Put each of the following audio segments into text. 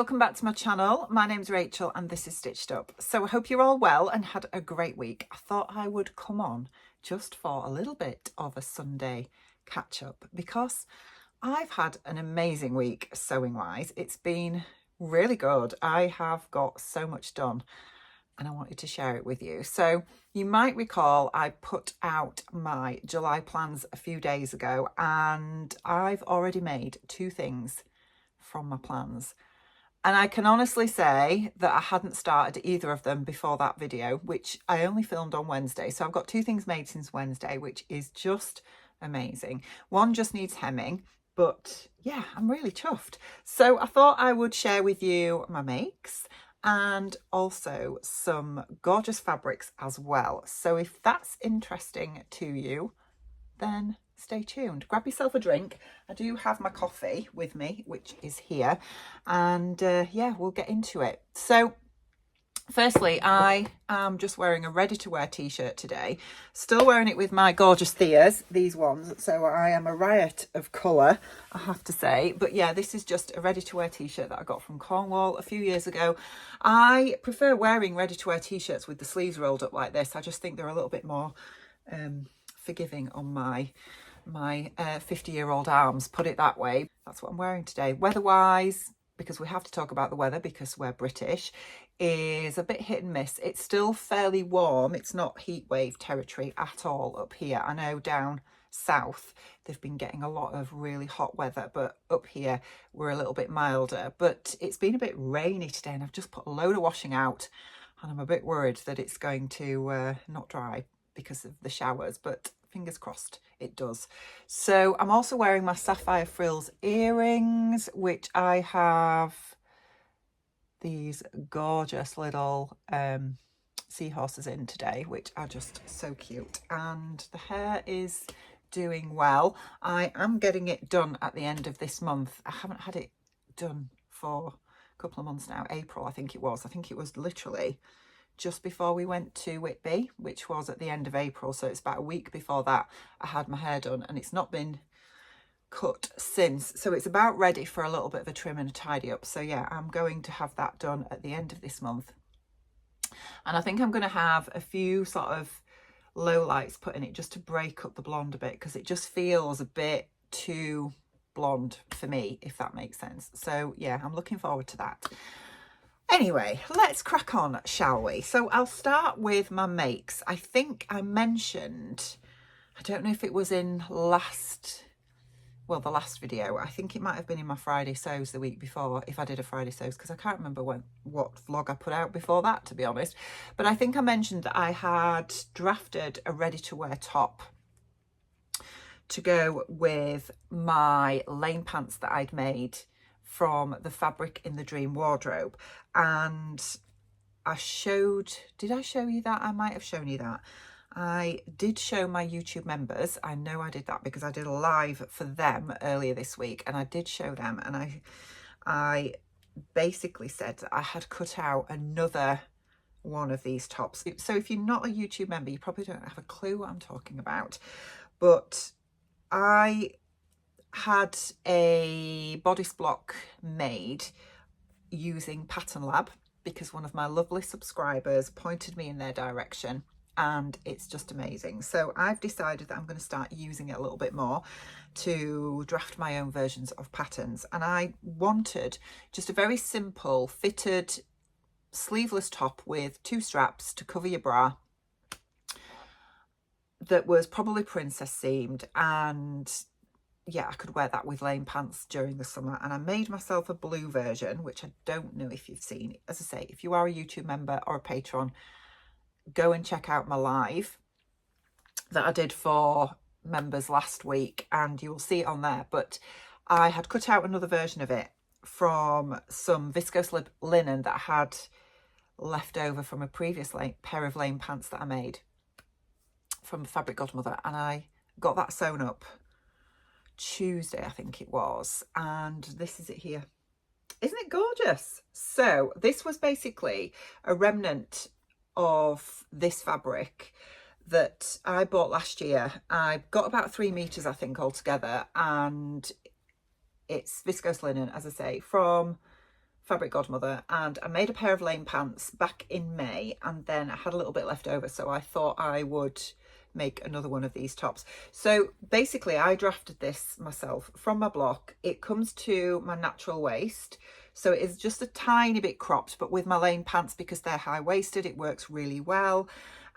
welcome back to my channel. My name's Rachel and this is Stitched Up. So I hope you're all well and had a great week. I thought I would come on just for a little bit of a Sunday catch up because I've had an amazing week sewing wise. It's been really good. I have got so much done and I wanted to share it with you. So you might recall I put out my July plans a few days ago and I've already made two things from my plans. And I can honestly say that I hadn't started either of them before that video, which I only filmed on Wednesday. So I've got two things made since Wednesday, which is just amazing. One just needs hemming, but yeah, I'm really chuffed. So I thought I would share with you my makes and also some gorgeous fabrics as well. So if that's interesting to you, then stay tuned. Grab yourself a drink. I do have my coffee with me, which is here, and yeah, we'll get into it. So firstly, I am just wearing a ready-to-wear t-shirt today, still wearing it with my gorgeous Theas, these ones. So I am a riot of colour, I have to say, but yeah, this is just a ready-to-wear t-shirt that I got from Cornwall a few years ago. I prefer wearing ready-to-wear t-shirts with the sleeves rolled up like this. I just think they're a little bit more forgiving on my 50-year-old arms, put it that way. That's what I'm wearing today. Weather-wise, because we have to talk about the weather because we're British, is a bit hit and miss. It's still fairly warm. It's not heat wave territory at all up here. I know down south they've been getting a lot of really hot weather, but up here we're a little bit milder. But it's been a bit rainy today and I've just put a load of washing out and I'm a bit worried that it's going to not dry because of the showers, but fingers crossed it does. So I'm also wearing my sapphire frills earrings, which I have these gorgeous little seahorses in today, which are just so cute. And the hair is doing well. I am getting it done at the end of this month. I haven't had it done for a couple of months now. April, I think it was. I think it was literally just before we went to Whitby, which was at the end of April. So it's about a week before that I had my hair done and it's not been cut since. So it's about ready for a little bit of a trim and a tidy up. So yeah, I'm going to have that done at the end of this month. And I think I'm going to have a few sort of low lights put in it just to break up the blonde a bit because it just feels a bit too blonde for me, if that makes sense. So yeah, I'm looking forward to that. Anyway, let's crack on, shall we? So I'll start with my makes. I think I mentioned, I don't know if it was in the last video. I think it might have been in my Friday sews the week before, if I did a Friday sews, because I can't remember what vlog I put out before that, to be honest. But I think I mentioned that I had drafted a ready-to-wear top to go with my lane pants that I'd made from the fabric in the dream wardrobe. And I did I show you that? I might have shown you that. I did show my YouTube members. I know I did that because I did a live for them earlier this week and I did show them, and I basically said that I had cut out another one of these tops. So if you're not a YouTube member, you probably don't have a clue what I'm talking about, but I had a bodice block made using Pattern Lab because one of my lovely subscribers pointed me in their direction and it's just amazing. So I've decided that I'm going to start using it a little bit more to draft my own versions of patterns. And I wanted just a very simple fitted sleeveless top with two straps to cover your bra that was probably princess seamed, and yeah, I could wear that with lane pants during the summer. And I made myself a blue version, which I don't know if you've seen. As I say, if you are a YouTube member or a patron, go and check out my live that I did for members last week and you'll see it on there. But I had cut out another version of it from some viscose linen that I had left over from a previous pair of lane pants that I made from Fabric Godmother, and I got that sewn up Tuesday, I think it was, and this is it here. Isn't it gorgeous? So this was basically a remnant of this fabric that I bought last year. I got about 3 meters, I think, altogether, and it's viscose linen, as I say, from Fabric Godmother, and I made a pair of lane pants back in May, and then I had a little bit left over, so I thought I would make another one of these tops. So basically I drafted this myself from my block. It comes to my natural waist, so it is just a tiny bit cropped, but with my lane pants, because they're high-waisted, it works really well.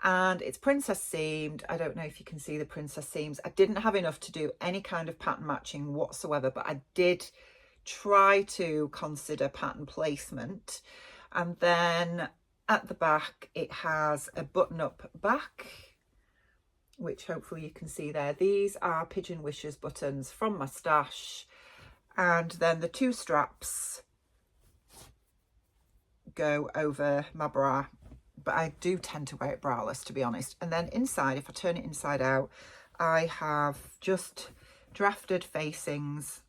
And it's princess seamed. I don't know if you can see the princess seams. I didn't have enough to do any kind of pattern matching whatsoever, but I did try to consider pattern placement. And then at the back it has a button-up back, which hopefully you can see there. These are Pigeon Wishes buttons from my stash, and then the two straps go over my bra, but I do tend to wear it braless, to be honest. And then inside, if I turn it inside out, I have just drafted facings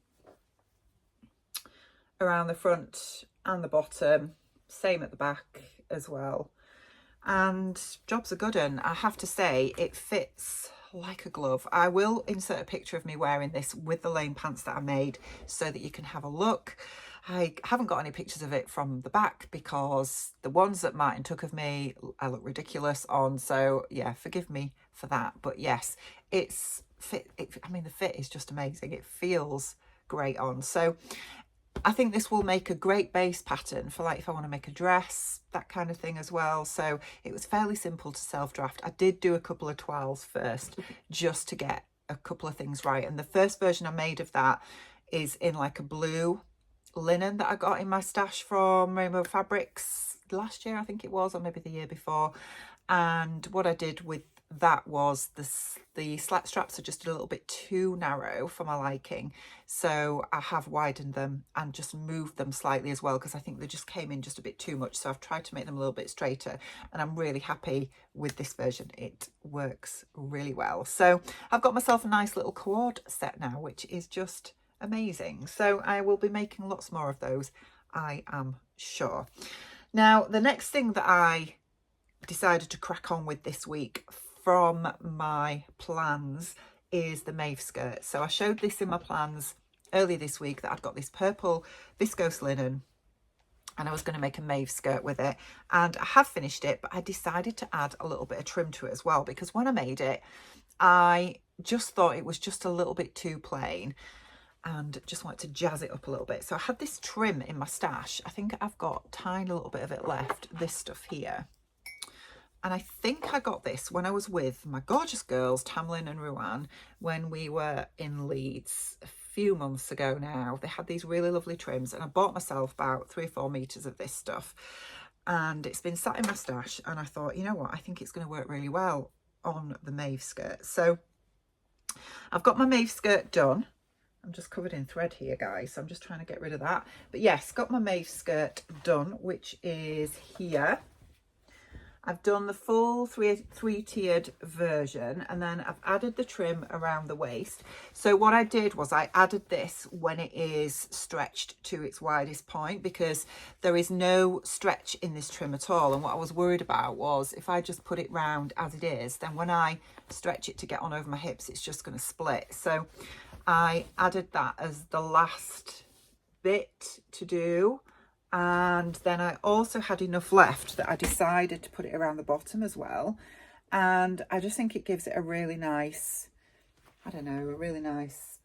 around the front and the bottom, same at the back as well, and job's a good one. I have to say, it fits like a glove. I will insert a picture of me wearing this with the lane pants that I made so that you can have a look. I haven't got any pictures of it from the back because the ones that Martin took of me, I look ridiculous on, so yeah, forgive me for that. But yes, it's fit. I mean, the fit is just amazing. It feels great on. So I think this will make a great base pattern for, like, if I want to make a dress, that kind of thing as well. So it was fairly simple to self-draft. I did do a couple of toiles first just to get a couple of things right. And the first version I made of that is in like a blue linen that I got in my stash from Rainbow Fabrics last year, I think it was, or maybe the year before. And what I did with that was the slat straps are just a little bit too narrow for my liking, so I have widened them and just moved them slightly as well, because I think they just came in just a bit too much. So I've tried to make them a little bit straighter, and I'm really happy with this version. It works really well. So I've got myself a nice little cord set now, which is just amazing. So I will be making lots more of those, I am sure. Now, the next thing that I decided to crack on with this week from my plans is the Mave skirt. So I showed this in my plans earlier this week, that I'd got this purple viscose linen and I was going to make a Mave skirt with it, and I have finished it, but I decided to add a little bit of trim to it as well, because when I made it, I just thought it was just a little bit too plain and just wanted to jazz it up a little bit. So I had this trim in my stash. I think I've got a tiny little bit of it left, this stuff here. And I think I got this when I was with my gorgeous girls, Tamlin and Ruan, when we were in Leeds a few months ago now. They had these really lovely trims, and I bought myself about 3 or 4 meters of this stuff. And it's been sat in my stash, and I thought, you know what, I think it's going to work really well on the Mave skirt. So I've got my Mave skirt done. I'm just covered in thread here, guys, so I'm just trying to get rid of that. But yes, got my Mave skirt done, which is here. I've done the full three-tiered version, and then I've added the trim around the waist. So what I did was I added this when it is stretched to its widest point, because there is no stretch in this trim at all. And what I was worried about was if I just put it round as it is, then when I stretch it to get on over my hips, it's just going to split. So I added that as the last bit to do. And then I also had enough left that I decided to put it around the bottom as well. And I just think it gives it a really nice, I don't know, a really nice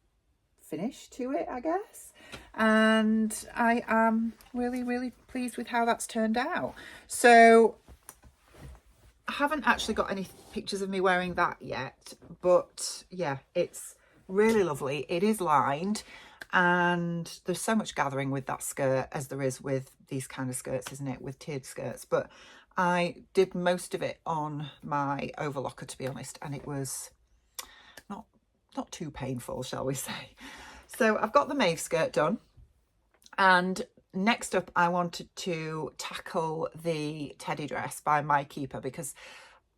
finish to it, I guess. And I am really, really pleased with how that's turned out. So I haven't actually got any pictures of me wearing that yet, but yeah, it's really lovely. It is lined. And there's so much gathering with that skirt, as there is with these kind of skirts, isn't it, with tiered skirts. But I did most of it on my overlocker, to be honest, and it was not too painful, shall we say. So I've got the Mave skirt done, and next up I wanted to tackle the teddy dress by My Keeper, because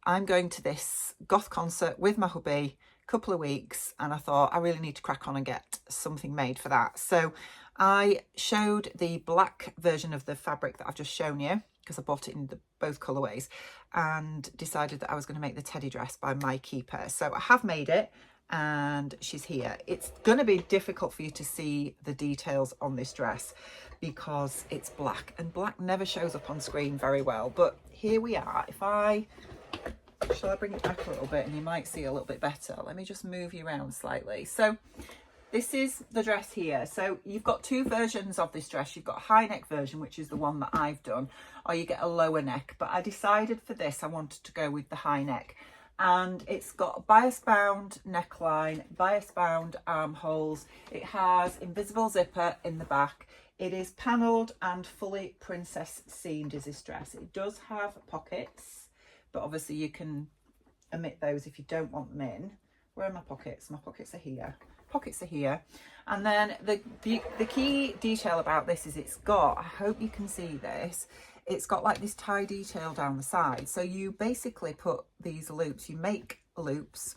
I'm going to this goth concert with my hubby couple of weeks, and I thought I really need to crack on and get something made for that. So I showed the black version of the fabric that I've just shown you, because I bought it in both colorways, and decided that I was going to make the teddy dress by My Keeper. So I have made it, and she's here. It's going to be difficult for you to see the details on this dress because it's black, and black never shows up on screen very well. But here we are. Shall I bring it back a little bit and you might see a little bit better? Let me just move you around slightly. So this is the dress here. So you've got two versions of this dress. You've got a high neck version, which is the one that I've done, or you get a lower neck. But I decided for this, I wanted to go with the high neck. And it's got a bias bound neckline, bias bound armholes. It has invisible zipper in the back. It is panelled and fully princess seamed is this dress. It does have pockets, but obviously you can omit those if you don't want them in. Where are my pockets? My pockets are here. Pockets are here. And then the key detail about this is it's got, I hope you can see this, it's got like this tie detail down the side. So you basically put these loops, you make loops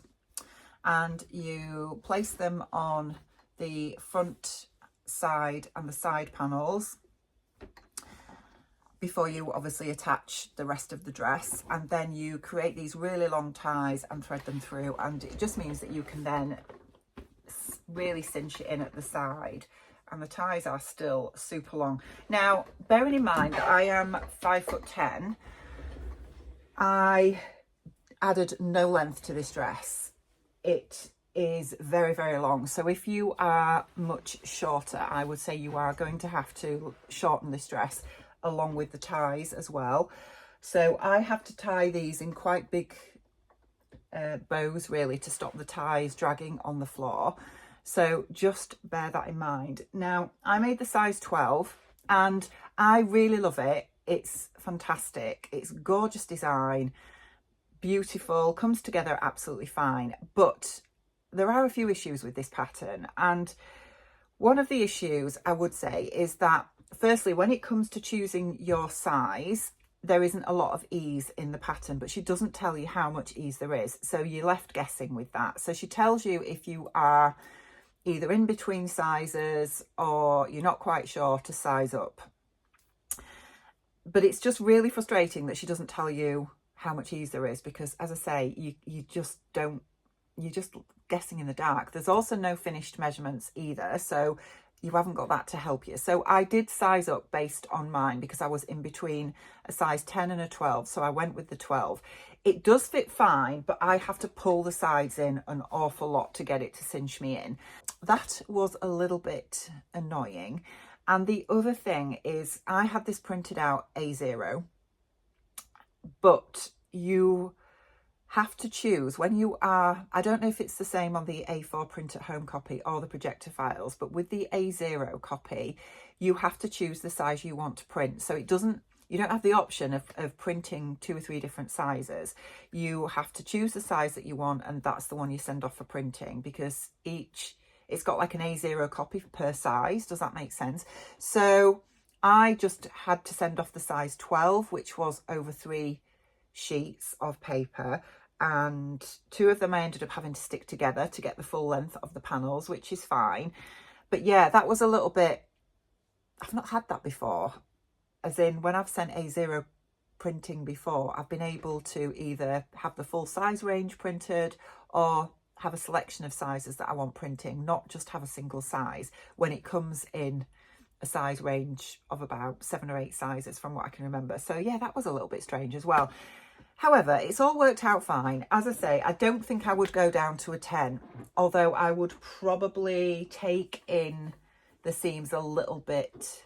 and you place them on the front side and the side panels before you obviously attach the rest of the dress, and then you create these really long ties and thread them through, and it just means that you can then really cinch it in at the side, and the ties are still super long. Now, bearing in mind that I am 5'10", I added no length to this dress. It is very, very long. So if you are much shorter, I would say you are going to have to shorten this dress along with the ties as well. So I have to tie these in quite big bows really to stop the ties dragging on the floor. So just bear that in mind. Now, I made the size 12 and I really love it. It's fantastic. It's gorgeous design, beautiful, comes together absolutely fine. But there are a few issues with this pattern. And one of the issues I would say is that, firstly, when it comes to choosing your size, there isn't a lot of ease in the pattern, but she doesn't tell you how much ease there is. So you're left guessing with that. So she tells you if you are either in between sizes or you're not quite sure to size up. But it's just really frustrating that she doesn't tell you how much ease there is, because as I say, you just don't, you're just guessing in the dark. There's also no finished measurements either, so you haven't got that to help you. So I did size up based on mine because I was in between a size 10 and a 12, so I went with the 12. It does fit fine, but I have to pull the sides in an awful lot to get it to cinch me in. That was a little bit annoying. And the other thing is I had this printed out A0, but you have to choose when you are, I don't know if it's the same on the A4 print at home copy or the projector files, but with the A0 copy, you have to choose the size you want to print. So it doesn't, you don't have the option of printing 2 or 3 different sizes. You have to choose the size that you want, and that's the one you send off for printing, because it's got like an A0 copy per size. Does that make sense? So I just had to send off the size 12, which was over 3 sheets of paper, and 2 of them I ended up having to stick together to get the full length of the panels, which is fine. But yeah, that was a little bit, I've not had that before, as in when I've sent A0 printing before, I've been able to either have the full size range printed or have a selection of sizes that I want printing, not just have a single size when it comes in a size range of about 7 or 8 sizes from what I can remember. So yeah, that was a little bit strange as well. However, it's all worked out fine. As I say, I don't think I would go down to a 10, although I would probably take in the seams a little bit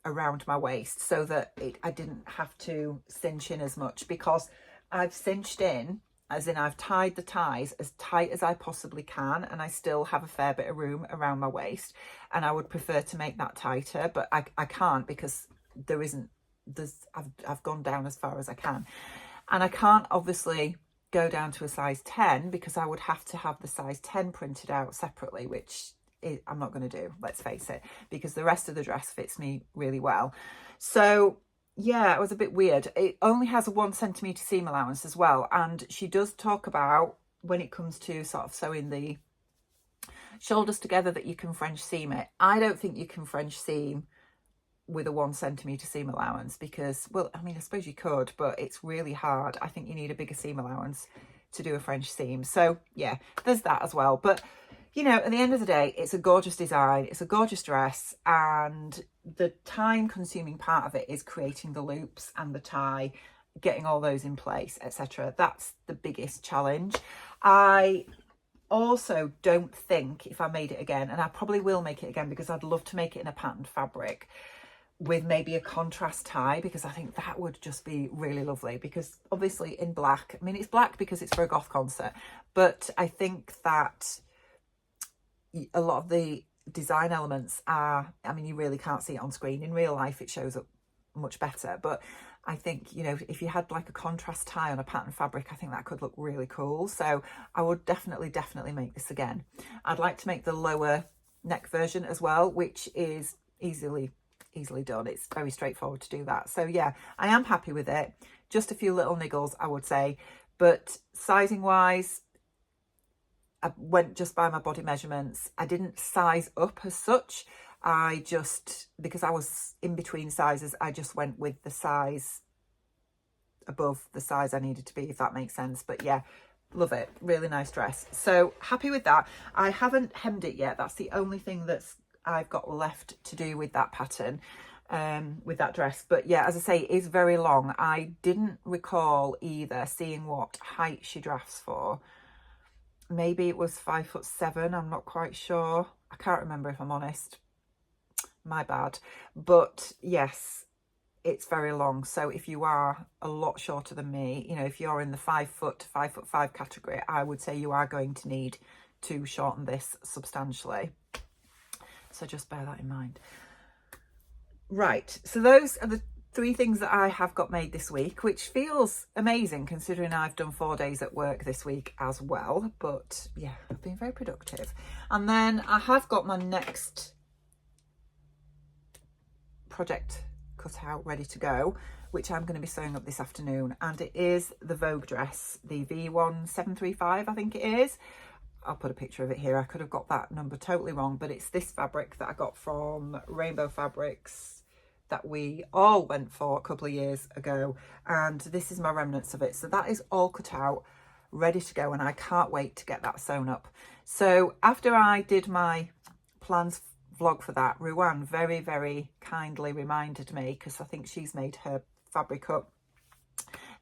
around my waist so that I didn't have to cinch in as much, because I've cinched in, as in I've tied the ties as tight as I possibly can, and I still have a fair bit of room around my waist, and I would prefer to make that tighter, but I can't, because I've gone down as far as I can, and I can't obviously go down to a size 10 because I would have to have the size 10 printed out separately, which I'm not going to do, let's face it, because the rest of the dress fits me really well. So yeah, it was a bit weird. It only has a 1 centimetre seam allowance as well, and she does talk about, when it comes to sort of sewing the shoulders together, that you can French seam it. I don't think you can French seam with a 1 centimetre seam allowance, because, well, I mean, I suppose you could, but it's really hard. I think you need a bigger seam allowance to do a French seam. So yeah, there's that as well. But you know, at the end of the day, it's a gorgeous design, it's a gorgeous dress, and the time consuming part of it is creating the loops and the tie, getting all those in place, etc. That's the biggest challenge. I also don't think, if I made it again, and I probably will make it again because I'd love to make it in a patterned fabric with maybe a contrast tie, because I think that would just be really lovely. Because obviously in black, I mean, it's black because it's for a goth concert, but I think that a lot of the design elements are, I mean, you really can't see it on screen. In real life it shows up much better, but I think, you know, if you had like a contrast tie on a pattern fabric, I think that could look really cool. So I would definitely make this again. I'd like to make the lower neck version as well, which is easily done. It's very straightforward to do that. So yeah, I am happy with it. Just a few little niggles, I would say, but sizing wise, I went just by my body measurements. I didn't size up as such. I just, because I was in between sizes, I just went with the size above the size I needed to be, if that makes sense. But yeah, love it. Really nice dress. So happy with that. I haven't hemmed it yet. That's the only thing that's I've got left to do with that pattern, with that dress. But yeah, as I say, it is very long. I didn't recall either seeing what height she drafts for. Maybe it was 5'7". I'm not quite sure. I can't remember, if I'm honest. My bad. But yes, it's very long. So if you are a lot shorter than me, you know, if you're in the 5 foot to 5'5" category, I would say you are going to need to shorten this substantially. So just bear that in mind. Right, so those are the 3 things that I have got made this week, which feels amazing considering I've done 4 days at work this week as well. But yeah, I've been very productive. And then I have got my next project cut out, ready to go, which I'm going to be sewing up this afternoon. And it is the Vogue dress, the V1735, I think it is. I'll put a picture of it here. I could have got that number totally wrong, but it's this fabric that I got from Rainbow Fabrics that we all went for a couple of years ago, and this is my remnants of it. So that is all cut out, ready to go, and I can't wait to get that sewn up. So after I did my plans vlog for that, Ruan very kindly reminded me, because I think she's made her fabric up,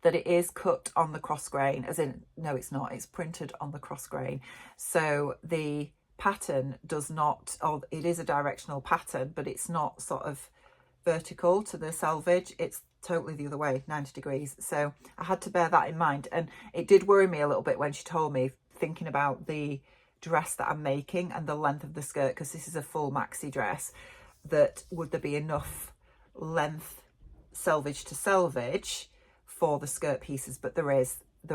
that it is cut on the cross grain, as in, no, it's not, it's printed on the cross grain. So the pattern does not, or it is a directional pattern, but it's not sort of vertical to the selvage. It's totally the other way, 90 degrees. So I had to bear that in mind. And it did worry me a little bit when she told me, thinking about the dress that I'm making and the length of the skirt, because this is a full maxi dress, that would there be enough length selvage to selvage for the skirt pieces? But there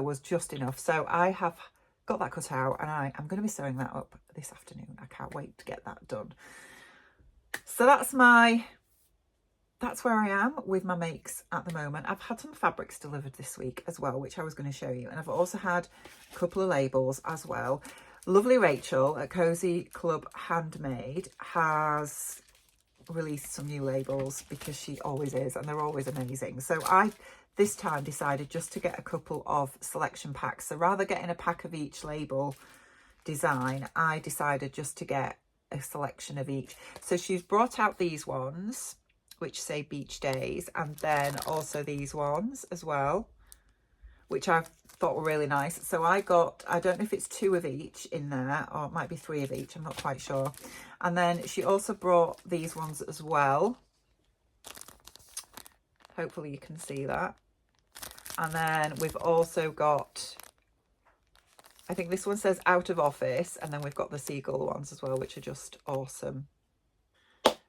was just enough. So I have got that cut out, and I'm going to be sewing that up this afternoon. I can't wait to get that done. So that's where I am with my makes at the moment. I've had some fabrics delivered this week as well, which I was going to show you. And I've also had a couple of labels as well. Lovely Rachel at Cosy Club Handmade has released some new labels, because she always is, and they're always amazing. So I this time decided just to get a couple of selection packs. So rather getting a pack of each label design, I decided just to get a selection of each. So she's brought out these ones, which say Beach Days, and then also these ones as well, which I thought were really nice. So I got, I don't know if it's 2 of each in there, or it might be 3 of each, I'm not quite sure. And then she also brought these ones as well. Hopefully you can see that. And then we've also got, I think this one says Out of Office, and then we've got the seagull ones as well, which are just awesome.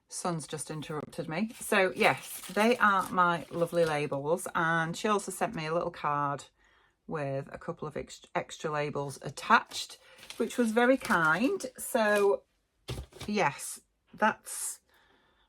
Sun's just interrupted me. So yes, they are my lovely labels, and she also sent me a little card with a couple of extra labels attached, which was very kind. So yes, that's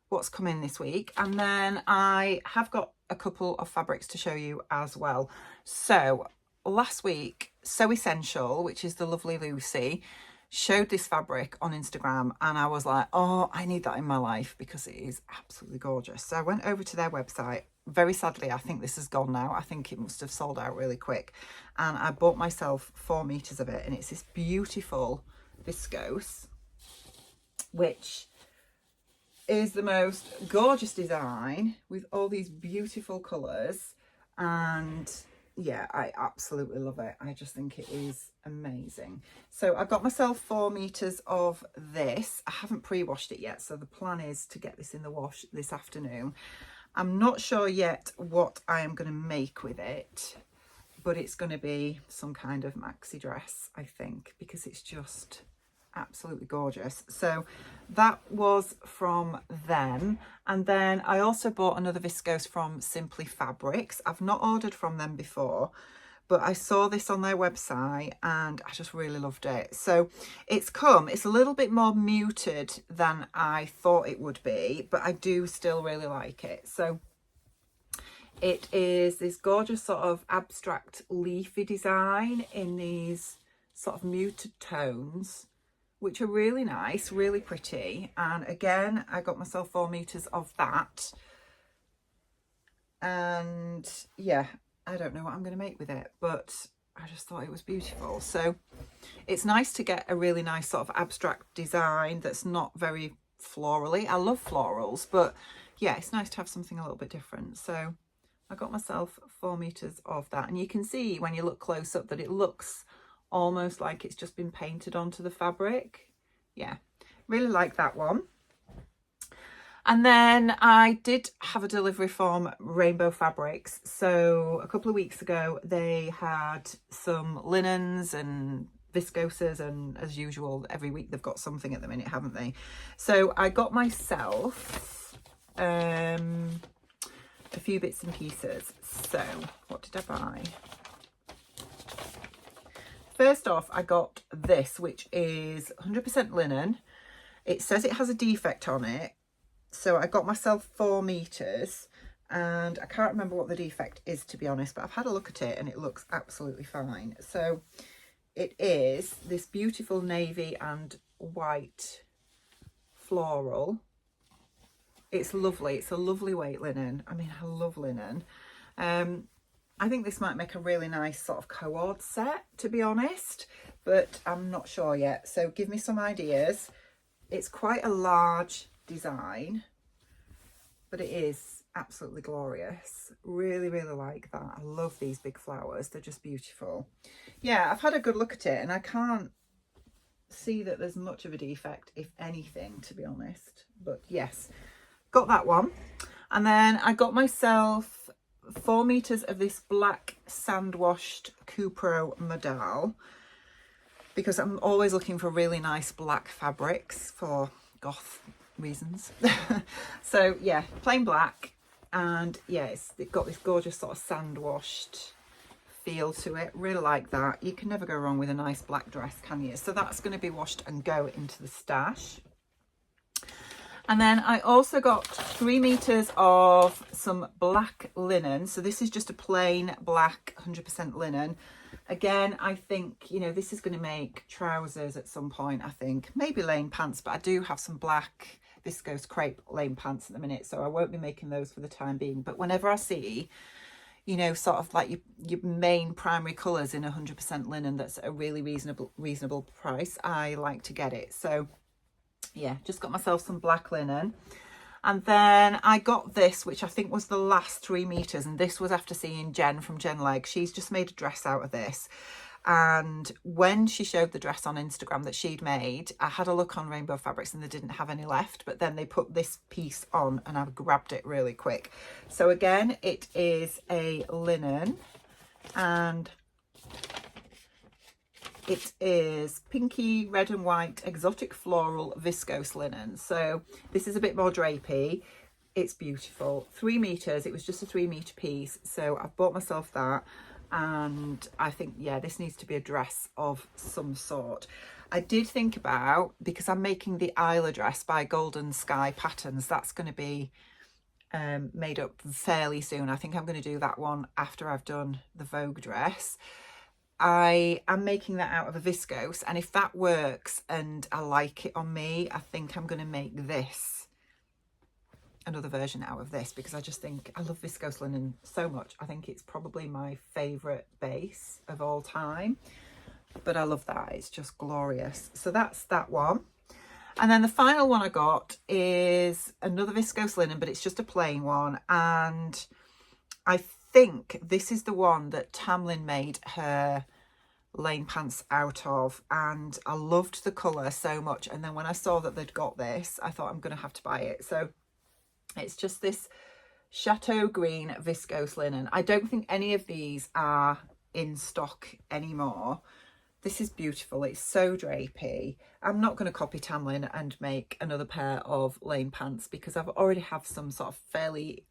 what's come in this week. And then I have got a couple of fabrics to show you as well. So last week, So Essential, which is the lovely Lucy, showed this fabric on Instagram, and I was like, oh, I need that in my life because it is absolutely gorgeous. So I went over to their website very sadly, I think this is gone now. I think it must have sold out really quick. And I bought myself 4 meters of it, and it's this beautiful viscose, which is the most gorgeous design with all these beautiful colours. And yeah, I absolutely love it. I just think it is amazing. So I got myself 4 meters of this. I haven't pre-washed it yet, so the plan is to get this in the wash this afternoon. I'm not sure yet what I am going to make with it, but it's going to be some kind of maxi dress, I think, because it's just absolutely gorgeous. So that was from them. And then I also bought another viscose from Simply Fabrics. I've not ordered from them before, but I saw this on their website and I just really loved it. So it's a little bit more muted than I thought it would be, but I do still really like it. So it is this gorgeous sort of abstract leafy design in these sort of muted tones, which are really nice, really pretty. And again, I got myself 4 meters of that. And yeah, I don't know what I'm going to make with it, but I just thought it was beautiful. So it's nice to get a really nice sort of abstract design that's not very florally. I love florals, but yeah, it's nice to have something a little bit different. So I got myself 4 meters of that. And you can see when you look close up that it looks almost like it's just been painted onto the fabric. Yeah, really like that one. And then I did have a delivery from Rainbow Fabrics. So a couple of weeks ago, they had some linens and viscoses, and as usual, every week they've got something at the minute, haven't they? So I got myself a few bits and pieces. So what did I buy? First off, I got this, which is 100% linen. It says it has a defect on it. So I got myself 4 meters, and I can't remember what the defect is, to be honest, but I've had a look at it and it looks absolutely fine. So it is this beautiful navy and white floral. It's lovely. It's a lovely weight linen. I mean, I love linen. I think this might make a really nice sort of cord set, to be honest, but I'm not sure yet. So give me some ideas. It's quite a large design, but it is absolutely glorious. Really, really like that. I love these big flowers. They're just beautiful. Yeah, I've had a good look at it and I can't see that there's much of a defect, if anything, to be honest. But yes, got that one. And then I got myself 4 meters of this black sand washed Cupro modal, because I'm always looking for really nice black fabrics for goth reasons. So yeah, plain black, and yeah, it's got this gorgeous sort of sand washed feel to it. Really like that. You can never go wrong with a nice black dress, can you? So that's going to be washed and go into the stash. And then I also got 3 meters of some black linen. So this is just a plain black 100% linen. Again, I think, you know, this is going to make trousers at some point, I think. Maybe lane pants, but I do have some black viscose crepe lane pants at the minute, so I won't be making those for the time being. But whenever I see, you know, sort of like your main primary colours in 100% linen that's at a really reasonable price, I like to get it. So yeah, just got myself some black linen. And then I got this, which I think was the last 3 meters, and this was after seeing Jen from Jen Leg. She's just made a dress out of this, and when she showed the dress on Instagram that she'd made, I had a look on Rainbow Fabrics and they didn't have any left, but then they put this piece on and I grabbed it really quick. So again, it is a linen, and it is pinky, red and white, exotic floral viscose linen. So this is a bit more drapey. It's beautiful. 3 meters. It was just a 3 meter piece. So I've bought myself that. And I think, yeah, this needs to be a dress of some sort. I did think about, because I'm making the Isla dress by Golden Sky Patterns, that's going to be made up fairly soon. I think I'm going to do that one after I've done the Vogue dress. I am making that out of a viscose, and if that works and I like it on me, I think I'm going to make this another version out of this because I just think I love viscose linen so much. I think it's probably my favourite base of all time, but I love that. It's just glorious. So that's that one. And then the final one I got is another viscose linen, but it's just a plain one. And I think this is the one that Tamlin made her lane pants out of, and I loved the colour so much. And then when I saw that they'd got this, I thought I'm going to have to buy it. So it's just this Chateau Green viscose linen. I don't think any of these are in stock anymore. This is beautiful. It's so drapey. I'm not going to copy Tamlin and make another pair of lane pants because I've already have some sort of fairly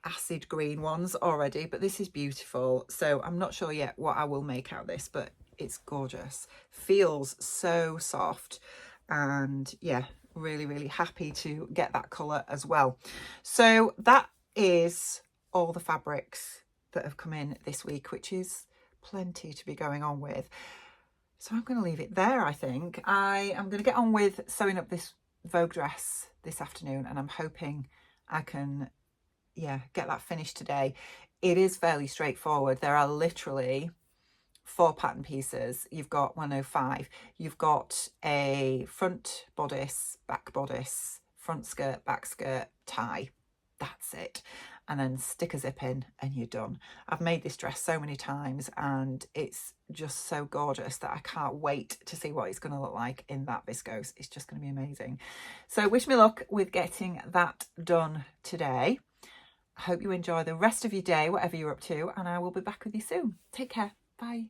acid green ones already, but this is beautiful. So I'm not sure yet what I will make out of this, but it's gorgeous. Feels so soft, and yeah, really, really happy to get that colour as well. So that is all the fabrics that have come in this week, which is plenty to be going on with. So I'm going to leave it there. I think I am going to get on with sewing up this Vogue dress this afternoon, and I'm hoping I can get that finished today. It is fairly straightforward. There are literally 4 pattern pieces. You've got 105, you've got a front bodice, back bodice, front skirt, back skirt, tie. That's it. And then stick a zip in and you're done. I've made this dress so many times and it's just so gorgeous that I can't wait to see what it's going to look like in that viscose. It's just going to be amazing. So wish me luck with getting that done today. I hope you enjoy the rest of your day, whatever you're up to, and I will be back with you soon. Take care. Bye.